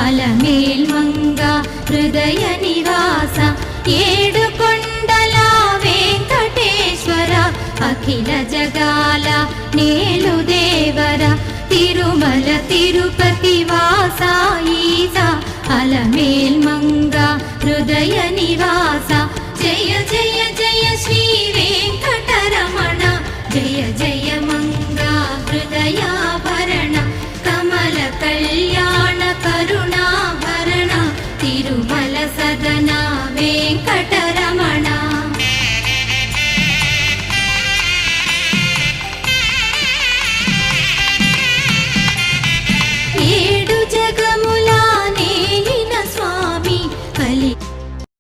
అలమేల్మంగ హృదయ నివాస ఏడుకొండల వెంకటేశ్వర అఖిల జగాల నేలు దేవర తిరుమల తిరుపతి వాస ఈస అలమేల్మంగ హృదయ నివాస జయ జయ జయ శ్రీ వెంకటరమణ జయ జయ మంగ హృదయాభరణ కమల కళ్యాణ కరుణాభరణ తిరుమల సదనా